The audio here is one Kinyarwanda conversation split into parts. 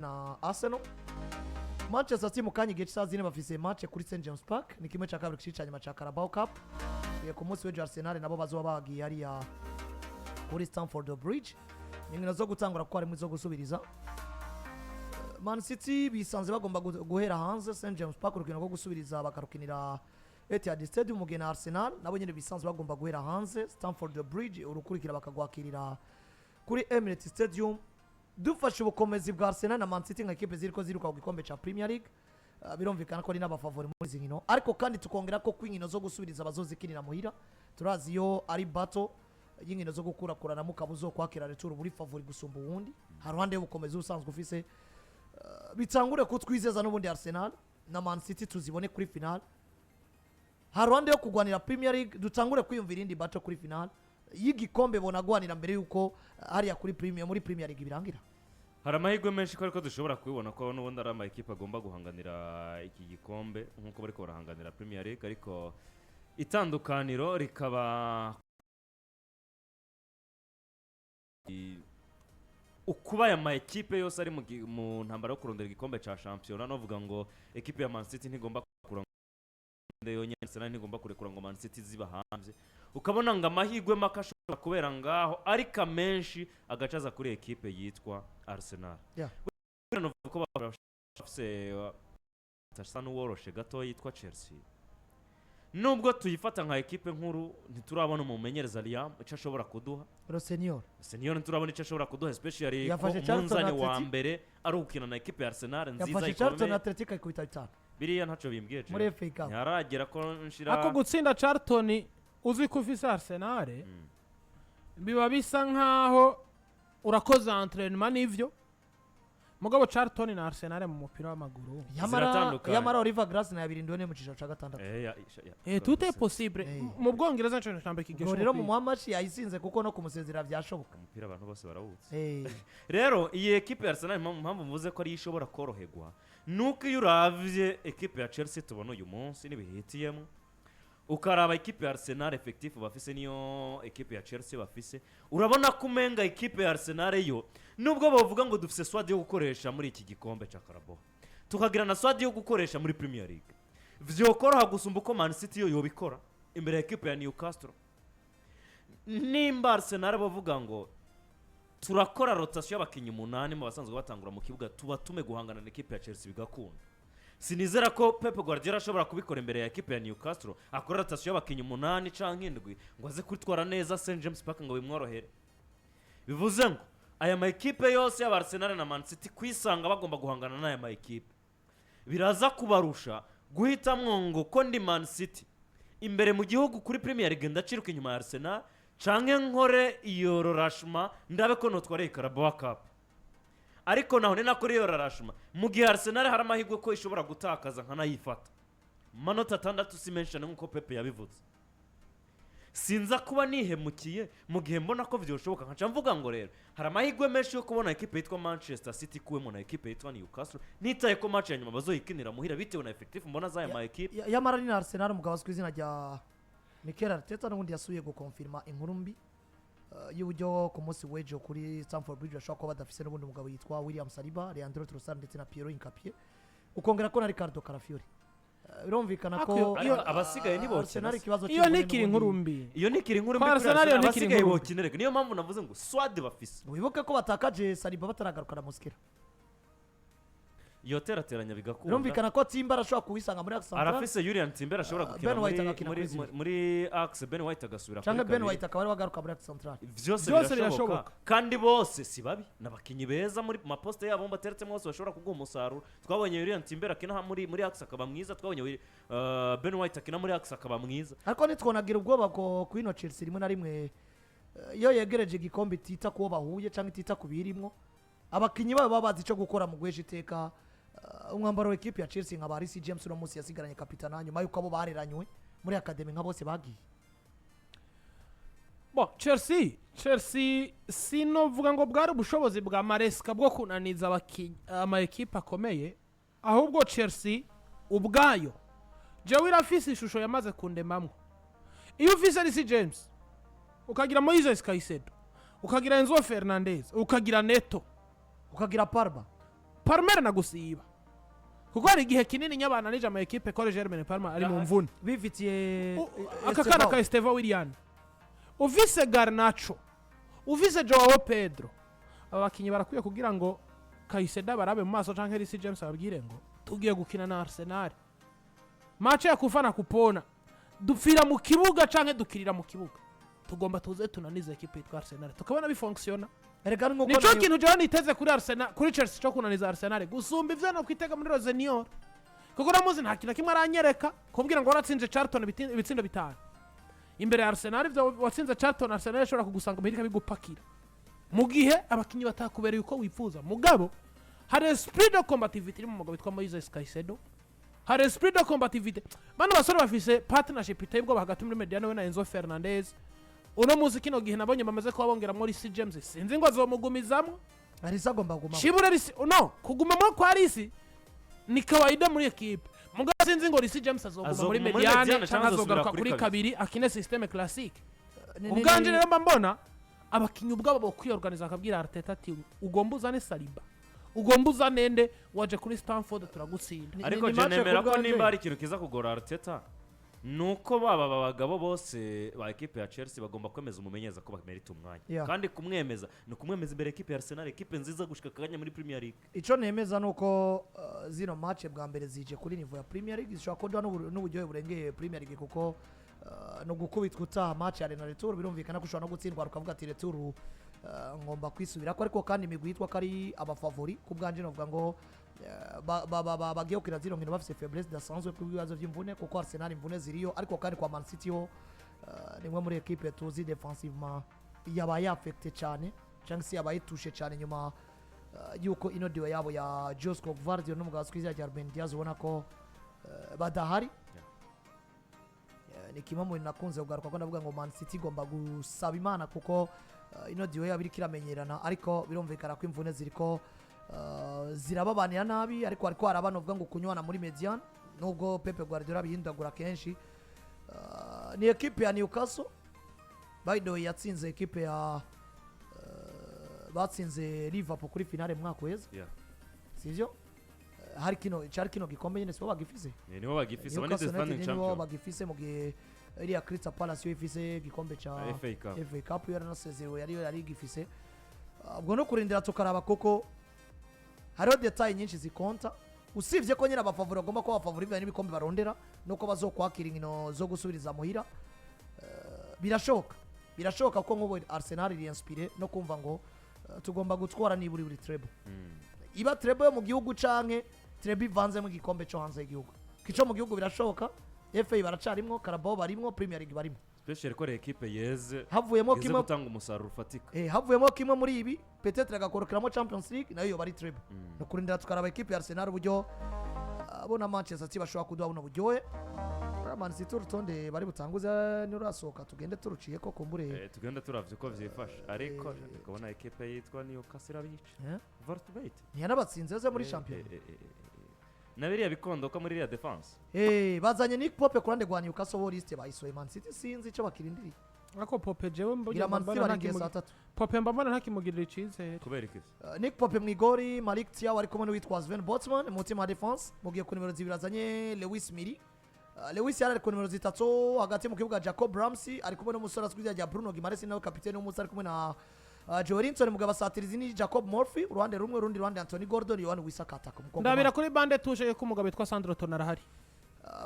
na Arsenal. Manchester City mu kanya igihe cy'isaha zine bafise match kuri St James Park ni kimwe cya kabiri cy'ica nyuma cya Carabao Cup. Ku munsi w'ejo Arsenal nabo bazoba bagiye hariya kuri Stamford Bridge. Inkino zo gutangura ko harimo zo gusubiriza. Man City bisanze bagomba guhera hanze St James Park urukino rwo gusubiriza bakarukinira Etihad Stadium mu gihe na Arsenal nabo nyine bisanze bagomba guhera hanze Stamford Bridge urukurikira bakagwakirira kuri Emirates Stadium. Dufashe ubukomezi bwa Arsenal na Man City nka equipe ziriko ziruka ku gikombe ca Premier League birumvikana ko ari n'abafavori muri izi nkino ariko kandi tukongera ko kwinkino zo gusubiriza bazozikinira muhira turazi yo ari battle y'inkino zo gukurakurana mu kabuzo kwakira retour muri favori gusumba uwundi haruhande y'ubukomezi usanzwe ufise bitangure ko twizeza n'ubundi Arsenal na Man City tuzibone kuri final haruhande yo kugwanira Premier League dutangure kwiyumvira indi battle kuri final y'igikombe bonagwanira mbere yuko hariya kuri muri Premier League birangira. Hari amahirwe menshi ko ariko dushobora kubibona ko n'ubundi ari amakipe agomba guhanganira iki gikombe nk'uko bariko barahanganira Premier League ariko itandukaniro rikaba ukuba aya makipe yose ari mu ntambara yo kurondera igikombe ca championnat novuga ngo ekipe ya Man City ntigomba kuranga yonyine Arsenal ntigomba kurekura ngo Man City ziba hanze ukabona ngo amahirwe makashobora kubera ngaho ariko menshi agacaza kuri ekipe yitwa Arsenal. Bino ko bafise tasa n'uworoshe gato yitwa Chelsea. Nubwo tuyifata nka ekipe nkuru ntiturabona umumenyereza Liam icyo ashobora kuduha. Senior ntiturabona icyo ashobora kuduha especially ko umunzani wa mbere ari ukina na ekipe ya Arsenal nziza ikomeye. Charlton Atletico ikubita bitanu. Biriya ntaco bimbwiye je. Muri FA Cup. Yaragera ko nshira ako gutsinda Charlton uzi ko ufise Arsenal biba bisa nkaho urakoze entraînement n'ivyo mugabo Charlton na Arsenal mu mupira w'amaguru yamara Oliver Glass na yabiri ndone mu cicaro ca gatandatu tout est possible mu Bwongereza cyo cyambe kigesho rero mu Muhamashi yayisinze kuko no kumusezera byashoboka umupira abantu bose barawutse rero iyi equipe ya Arsenal mpamvu muvuze ko ari ishobora koroherwa nuko iyo uravye equipe ya Chelsea tubona uyu munsi nibihitiyemo ukaraba equipe ya Arsenal effectif bafise niyo equipe ya Chelsea bafise urabona kumenga equipe ya Arsenal yo nubwo bavuga ngo dufise swadi yo gukoresha muri iki gikombe ca Carabao tukagira na swadi yo gukoresha muri Premier League vyokoroha gusumba uko Man City yo yobikora imbere ya equipe ya Newcastle nimba Arsenal bavuga ngo turakora rotation y'abakinyi 8 mu basanzwe batangura mu kibuga tuba tume guhangana na equipe ya Chelsea bigakunda. Sinizera ko Pep Guardiola ashobora kubikora imbere ya equipe ya Newcastle akora rotation y'abakinyi 8 canke 7 ngo aze kwitwara neza St James Park ngo bimworohere. Bivuze ngo aya ma equipe yose ya Arsenal na Man City kwisanga bagomba guhangana n'aya ma equipe biraza kubarusha guhitamwo ngo ko ndi Man City imbere mu gihugu kuri Premier League ndaciruka inyuma ya Arsenal canke nkore iyo rorashma ndabe ko notware Carabao Cup ariko naho nena kuri iyo rorashma mu gihe Arsenal hari amahirwe ko ishobora gutakaza nkana yifata manota 6 si mention nkuko Pepe yabivuze sinza kuba nihemukiye mu gihe mbona ko vyoshoboka nkaca mvuga ngo rero hari amahirwe menshi yo kubona equipe yitwa Manchester City kuwemo na equipe yitwa Newcastle nitaye ko match ya nyuma bazoyikinira muhira bitewe na effective mbona za ma equipe yamara ni Arsenal mugabo azwizina rya Mikel Arteta n'undi yasuye gukonfirma inkuru mbi y'uburyo ku munsi w'ejo kuri Stamford Bridge ashobora kuba badafise n'ubundi mugabo yitwa William Saliba, Leandro Trossard ndetse na Piero Incapié ukongera ko na Ricardo Calafiori birumvikana ko abasigaye nibo Arsenal ikibazo iyo nikiri inkuru mbi Arsenal abasigaye bokinereka niyo mpamvu navuze ngo swad bafise wibuke ko batakaje Saliba bataragarukana muskira iyo terateranya bigakunda birumvikana ko Timber ashobora kuwisanga muri Axe Central arafise Julian Timber ashobora gukina muri Axe Ben White agasubira cyangwa Ben White akaba ari wagaruka muri Axe Central vyose birashoboka kandi bose sibabi nabakinyi beza muri maposte yabo bateretse mwose bashobora kuguha umusaruro twabonye Julian Timber akina muri Axe akaba mwiza twabonye Ben White akina muri Axe akaba mwiza ariko nitwonagira ubwoba ko kwino Chelsea rimwe na rimwe iyo yegereje igikombe tita kubo bahuye cyangwa tita kubirimo abakinyi babo babazi ico gukora mu gweje iteka umwambaro w'equipe ya Chelsea nka Barisi James no munsi yasigaranye kapitana nyuma yuko abo bareranywe muri academy nka bose bagiye Chelsea sino vuga ngo bwari ubushobozi bwa Maresca bwo kunaniza ama equipe akomeye ahubwo Chelsea ubwayo jewe irafise ishusho yamaze kundemamwe iyo ufise Reece James ukagira Moises Caicedo ukagira Enzo Fernandez ukagira Neto ukagira Parba Parma na gusiba kuko hari igihe kinini nyabana nije ama equipe Cole Germain Parma ari mu mvune bifitiye akakana ka Estevao Willian uvise Garnacho uvise Joao Pedro abakinyi barakwiye kugira ngo Kaiseda barabe mu maso canke Reece James ababwire ngo tugiye gukina na Arsenal match ya kufana kupona dupfira mu kibuga canke dukirira mu kibuga tugomba tuze tunanize equipe yitwa Arsenal tukabona bifunctiona nico kintu jewe niteze kuri Arsenal kuri Chelsea cyo kunaniza Arsenal gusumba ivyo no kwitega muri Rosenio kuko ramuzi nta kintu kimwe aranyereka kumbwira ngo waratsinze Charlton ibitsindo bitanu imbere ya Arsenal ivyo watsinze Charlton Arsenal ishobora kugusanga muhirika bigupakira mu gihe abakinyi batakubereye uko wifuza mugabo hari esprit de combativité mu mugabo witwa Moises Caicedo hari esprit de combativité bano basore bafise partnership itebwo bahagati muri Mediano we na Enzo Fernandez uno muzi kino gihe nabonye bamaze ko babongeramo Reece James sinzi ngo azomugumizamo arisa agomba kuguma shibura Reece no kugumamo kwa Reece ni kawaida muri equipe mugabo sinzi ngo Reece James azoguma muri Mediano cyangwa azogaruka kuri kabiri akine systeme classique ubwanje rero mbona abakinyi ubwabo bo kwiorganiza akabwira Arteta ati ugomba uzane Saliba ugomba uzane nde waje kuri Stamford turagutsinda ariko je nemera ko nimba ari ikintu kiza kugora Arteta nuko baba abagabo bose ba equipe ya Chelsea bagomba kwemeza umumenyeza ko bamerita umwanya kandi kumwemeza no kumwemeza imbere equipe ya Arsenal equipe nziza gushika kanya muri Premier League ico nemeza nuko zino match bwa mbere zije kuri niveau ya Premier League zishobora kodwa n'uburyohe burengeye Premier League kuko no gukubitwa utaha match ya Retour birumvikana ko ushobora no gutsindwa ukavuga ati Retour ngomba kwisubira ariko kandi imigwi yitwa kari abafavori kubwanje novuga ngo bagiye kukira zino nkino bafise faiblesse dasanzwe ku bibazo by'imvune kuko Arsenal imvune ziriyo ariko kandi kwa Man City ho nimwe muri equipe tuzi defensivement yabaye affecté cyane cyangwa se yabaye touché cyane nyuma yuko ino dio yabo ya Josko Gvardiol n'umugabo twiza ya Ruben Diaz ubona ko badahari ni kimwe mu nakunze kugaruka ko ndavuga ngo Man City igomba gusaba Imana kuko ino dio yabiri kiramenyerana ariko birumvikana ko imvune ziriko zirababanira nabi ariko harabana uvuga ngo kunywana muri Median nubwo Pepe Guardiola bihindagura kenshi ni equipe ya Newcastle by the way yatsinze equipe ya batsinze Liverpool kuri finale mwaka weza sivyo hari kino gikombe nyene sibo bagifise nibo bagifise bane defending champion nibo bagifise mu gihe iriya Crystal Palace yo ifise gikombe cha FA Cup yaranasezerewe yari gifise ubwo no kurindira tukaraba koko hariho detail nyinshi zikonta usivye ko nyina abafavori agomba ko abafavori bya n'ibikombe barondera nuko bazokwakira inkino zo gusubiriza muhira birashoboka ko nk'ubu Arsenal iri inspire no kumva ngo tugomba gutwara niburi buri treble iba treble yo mu gihugu canke treble ivanze mu gikombe cyo hanze y'igihugu kico mu gihugu birashoboka FA baracarimwo Carabao barimwo Premier League barimwo special ko equipe yeze havuyemo kimwe gutanga umusaruro ufatika havuyemo kimwe muri ibi peut-être agakorokeramo Champions League nayo bari treble no kurindira tukaraba equipe ya Arsenal uburyo abona Manchester City bashobora kudabona uburyohe Man City urutonde bari butanguza nurasohoka tugende turuciye ko kumbure tugende turavye ko vyifasha ariko ukabona equipe yitwa Newcastle abica Vortbait ntiyanabatsinze ze muri champion nabiriya bikondoka muri iriya defense bazanye Nick Pope kurande gwa Newcastle bo liste bayisoye Man City sinzi ico bakirindiri ako Pope jewe mbona Pope mbona ntakimugirira icizere kubera iki Nick Pope mwigori Malik Thiaw ari kumwe n'uwitwa Sven Botman mu team defense mugiye ku nimero 2 azanye Lewis Miri Lewis yari ku nimero 3 hagati mu kibuga Jacob Ramsey ari kumwe n'umusore aswiza ya Bruno Guimaraes nawe kapiteni w'umusore ari kumwe na Joelinton mugaba satirizi ni Jacob Murphy uruhande rumwe urundi ruhande Anthony Gordon Yohani Wisakata ku mukongo ndabira kuri bande tuje ko umugabo witwa Sandro Tonali ahari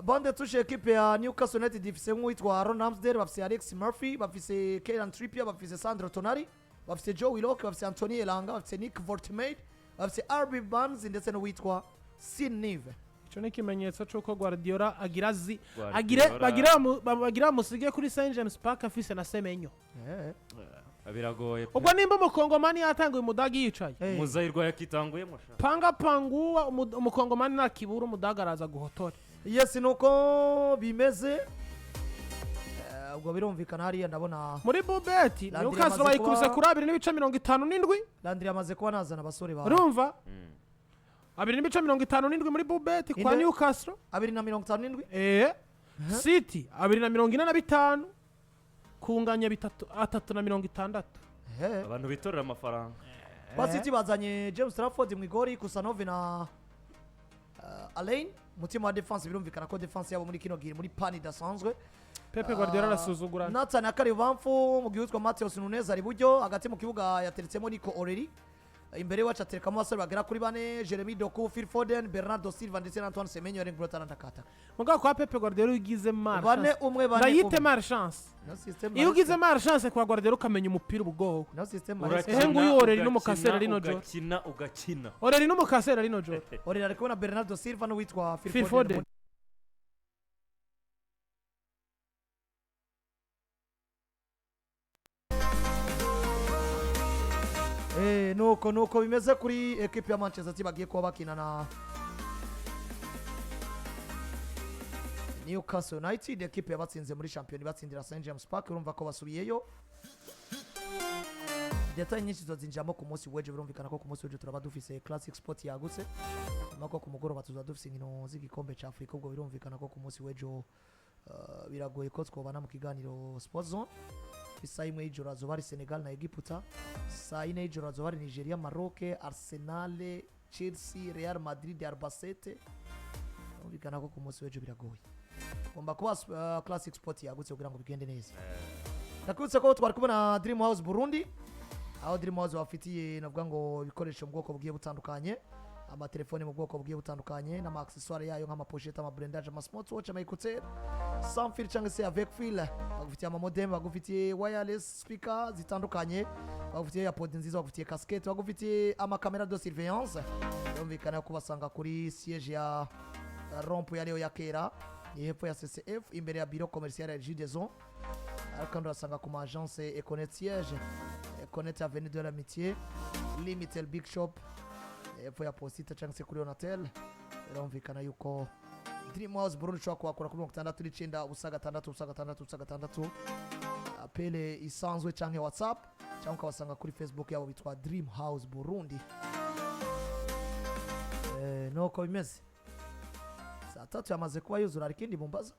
bande tuje equipe ya Newcastle United ifise nk'uwitwa Aaron Ramsdale bafise Alex Murphy bafise Kieran Trippier bafise Sandro Tonali bafise Joe Willock bafise Anthony Elanga bafise Nick Vortmaid bafise RB Barnes ndetse n'uwitwa Sin Nive ico ni kimenyetso cyuko Guardiola bagira musige kuri St James Park afise na Semenyo biragoye ubwo nimba umukongomani yatanguye umudagi yicaye muzayirwa yakitanguye musha panguwa umukongomani nakibura umudagi araza guhotora yes nuko bimeze ubwo birumvikana hariya ndabona muri bubeti Newcastle bayikubise kuri 2.57 Landry amaze kuba nazana abasore ba urumva 2.57 muri bubeti kwa Newcastle 2.57 City 2.45 kunganya 3.60 abantu bitorera amafaranga kwa City bazanye James Trafford mu igori Kusanov na Alain mutima wa defense birumvikana ko defense yabo muri kino gihe muri pani dasanzwe Pepe Guardiola arasuzugura Nathan akari bamfu mu gihe Matheus Nunes ari buryo hagati mu kibuga yateretsemo Nico Oreri imbere wacu aterekamo abasore bagera kuri bane Jeremy Doku, Phil Foden, Bernardo Silva ndetse na Antoine Semenyo ari ngurota ndakata mugabo kwa Pepe Guardiola ugize marche bane umwe ndayite marchance iyo ugize marchance kwa Guardiola ukamenya umupira ubwogo no system nguyu Oreri n'umukasera rino jo ugakina Oreri n'umukasera rino jo Oreri ari kubona Bernardo Silva n'uwitwa Phil Foden nuko bimeze kuri equipe ya Manchester City bagiye kuba bakina na Newcastle United equipe yabatsinze muri champion batsindira St James Park urumva ko basubiyeyo detail nyinshi zozinjamo ku munsi weje birumvikana ko ku munsi weje turaba dufise classic sport yagutse mako ku mugoroba tuzadufise inkino z'igikombe ca Afrika ubwo birumvikana ko ku munsi weje biragoye ko twobana mu kiganiro Sport Zone saa imwe y'ijoro hazoba hari Senegal na Egiputa saa ine y'ijoro hazoba hari Nigeria, Maroc, Arsenal, Chelsea, Real Madrid, Albacete birumvikana ko ku munsi wejo biragoye ngomba kuba classic sport yagutse kugira ngo bigende neza nakubitse ko twari kubona Dream House Burundi aho Dream House bafitiye navuga ngo ibikoresho mu bwoko bugiye butandukanye amatelefone mu bwoko bugiye butandukanye n'ama accessoires yayo nk'amapochette amablendage ama smartwatch ama écouteurs sans fil cyangwa se avec fil bagufitiye ama modem bagufitiye wireless speaker zitandukanye bagufitiye airpod nziza bagufitiye casquette bagufitiye ama camera de surveillance yumvikana ko basanga kuri siège ya rompo ya leo ya kera hepfo ya CCF imbere ya bureau commercial ya Gideson akandi basanga ku agence Econet siège Econet avenue de l'Amitié Limited Big Shop hepfo ya Posita cyangwa se kuri Onatel birumvikana yuko Dream House Burundi ushobora kuhakora kuri 69 ubusa gatandatu apele isanzwe cyangwa WhatsApp cyangwa ukabasanga kuri Facebook yabo bitwa Dream House Burundi nuko bimeze saa tatu yamaze kuba yuzura ikindi mumbaza